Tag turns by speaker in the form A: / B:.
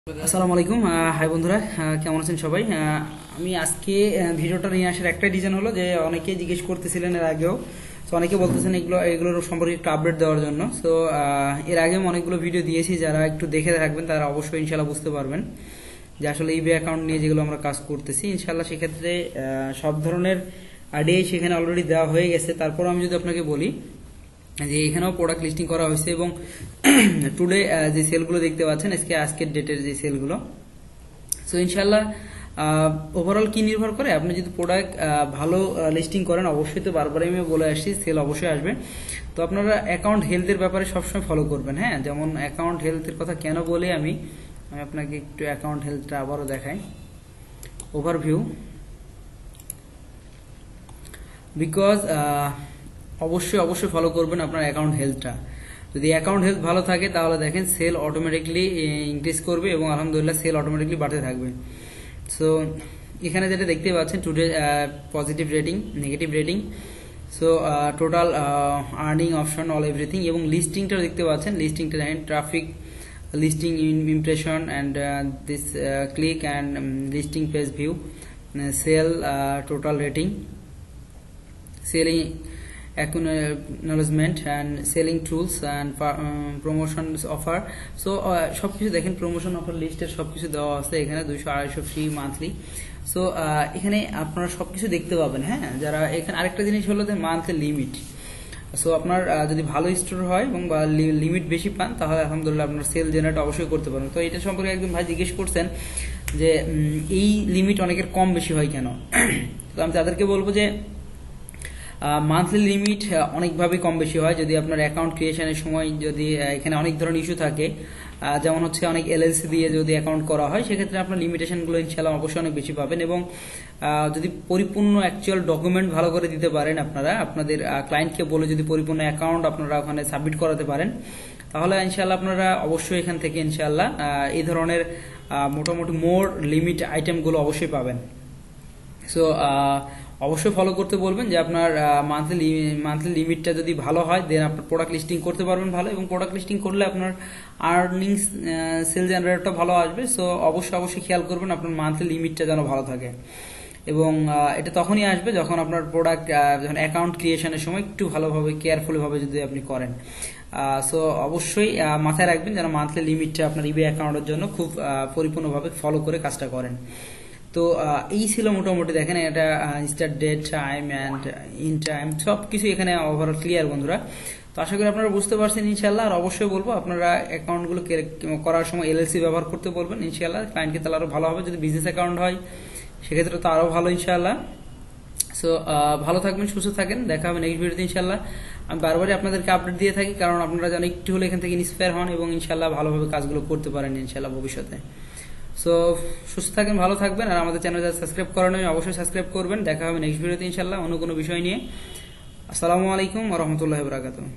A: আসসালামু আলাইকুম। হাই বন্ধুরা, কেমন আছেন সবাই? আমি আজকে ভিডিওটা নিয়ে আসার একটা রিজন হলো যে অনেকে জিজ্ঞেস করতেছিলেন এর আগেও, তো অনেকে বলতেছেন এগুলোর সম্পর্কে একটু আপডেট দেওয়ার জন্য। তো এর আগেও অনেকগুলো ভিডিও দিয়েছি, যারা একটু দেখে থাকবেন তারা অবশ্যই ইনশাল্লাহ বুঝতে পারবেন যে আসলে ইবে অ্যাকাউন্ট নিয়ে যেগুলো আমরা কাজ করতেছি ইনশাল্লাহ সেক্ষেত্রে সব ধরনের আইডিয়াই সেখানে অলরেডি দেওয়া হয়ে গেছে। তারপর আমি যদি আপনাকে বলি যে এখানেও প্রোডাক্ট লিস্টিং করা হয়েছে এবং টুডে যে সেলগুলো দেখতে পাচ্ছেন আজকের ডেটের যে সেলগুলো, সো ইনশাল্লাহ ওভারঅল কি নির্ভর করে, আপনি যদি প্রোডাক্ট ভালো লিস্টিং করেন অবশ্যই, তো বারবারই আমি বলে আসছি সেল অবশ্যই আসবে। তো আপনারা অ্যাকাউন্ট হেলথের ব্যাপারে সবসময় ফলো করবেন। হ্যাঁ, যেমন অ্যাকাউন্ট হেলথের কথা কেন বলি আমি আপনাকে একটু অ্যাকাউন্ট হেলথটা আবারও দেখাই, ওভারভিউ, বিকজ অবশ্যই ফলো করবেন আপনার অ্যাকাউন্ট হেলথটা। যদি অ্যাকাউন্ট হেলথ ভালো থাকে তাহলে দেখেন সেল অটোমেটিকলি ইনক্রিজ করবে এবং আলহামদুলিল্লাহ সেল অটোমেটিকলি বাড়তে থাকবে। সো এখানে যেটা দেখতে পাচ্ছেন today positive rating, negative rating, so total earning option all everything, এবং লিস্টিংটাও দেখতে পাচ্ছেন। লিস্টিংটা দেখেন traffic, listing impression and this click and listing page view, sale, total rating, selling acknowledgement and selling tools and promotions offer. So সবকিছু দেখেন promotion offer লিস্টের সবকিছু দেওয়া আছে এখানে, 200-250 ফ্রি মান্থলি। সো এখানে আপনারা সবকিছু দেখতে পাবেন। হ্যাঁ, যারা এখানে আরেকটা জিনিস হলো যে মান্থলি লিমিট। সো আপনার যদি ভালো স্টোর হয় এবং লিমিট বেশি পান তাহলে আলহামদুলিল্লাহ আপনার সেল জেনারেট অবশ্যই করতে পারেন। তো এটা সম্পর্কে একজন ভাই জিজ্ঞেস করছেন যে এই লিমিট অনেকের কম বেশি হয় কেন। তো আমি তাদেরকে বলবো যে মান্থলি লিমিট অনেকভাবে কম বেশি হয় যদি আপনার অ্যাকাউন্ট ক্রিয়েশনের সময় যদি এখানে অনেক ধরনের ইস্যু থাকে, যেমন হচ্ছে অনেক এলএলসি দিয়ে যদি অ্যাকাউন্ট করা হয় সেক্ষেত্রে আপনার লিমিটেশনগুলো ইনশাআল্লাহ অবশ্যই অনেক বেশি পাবেন। এবং যদি পরিপূর্ণ অ্যাকচুয়াল ডকুমেন্ট ভালো করে দিতে পারেন, আপনারা আপনাদের ক্লায়েন্টকে বলে যদি পরিপূর্ণ অ্যাকাউন্ট আপনারা ওখানে সাবমিট করাতে পারেন তাহলে ইনশাআল্লাহ আপনারা অবশ্যই এখান থেকে ইনশাআল্লাহ এই ধরনের মোটামুটি মোর লিমিট আইটেমগুলো অবশ্যই পাবেন। সো অবশ্যই ফলো করতে বলবেন যে আপনার মান্থলি লিমিটটা যদি ভালো হয় দেন আপনার প্রোডাক্ট লিস্টিং করতে পারবেন ভালো, এবং প্রোডাক্ট লিস্টিং করলে আপনার আর্নিংস সেল জেনারেটটা ভালো আসবে। সো অবশ্যই খেয়াল করবেন আপনার মান্থলি লিমিটটা যেন ভালো থাকে, এবং এটা তখনই আসবে যখন আপনার প্রোডাক্ট যখন অ্যাকাউন্ট ক্রিয়েশনের সময় একটু ভালোভাবে কেয়ারফুলি ভাবে যদি আপনি করেন। সো অবশ্যই মাথায় রাখবেন যেন মান্থলি লিমিটটা আপনার ইবে অ্যাকাউন্টের জন্য খুব পরিপূর্ণভাবে ফলো করে কাজটা করেন। তো এই ছিল মোটামুটি দেখেন এটা start date, time and in time সবকিছু এখানে ওভারঅল ক্লিয়ার বন্ধুরা। তো আশা করি আপনারা বুঝতে পারছেন ইনশাআল্লাহ। আর অবশ্যই বলবো আপনারা অ্যাকাউন্টগুলো করার সময় এলএলসি ব্যবহার করতে বলবেন ইনশাআল্লাহ, ক্লায়েন্টকে তাহলে আরো ভালো হবে। যদি বিজনেস অ্যাকাউন্ট হয় সেক্ষেত্রে তো আরো ভালো ইনশাআল্লাহ। সো ভালো থাকবেন, সুস্থ থাকেন, দেখা হবে নেক্সট ভিডিওতে ইনশাআল্লাহ। আমি বারবারই আপনাদেরকে আপডেট দিয়ে থাকি কারণ আপনারা যেন একটু হলে এখান থেকে ইন্সপায়ার হন এবং ইনশাআল্লাহ ভালোভাবে কাজগুলো করতে পারেন ইনশাআল্লাহ ভবিষ্যতে। সো সুস্থ থাকেন, ভালো থাকবেন, আর আমাদের চ্যানেল যারা সাবস্ক্রাইব করেন অবশ্যই সাবস্ক্রাইব করবেন। দেখা হবে নেক্সট ভিডিওতে ইনশাআল্লাহ অন্য কোনো বিষয় নিয়ে। আসসালামু আলাইকুম ওয়া রাহমাতুল্লাহি ওয়া বারাকাতুহু।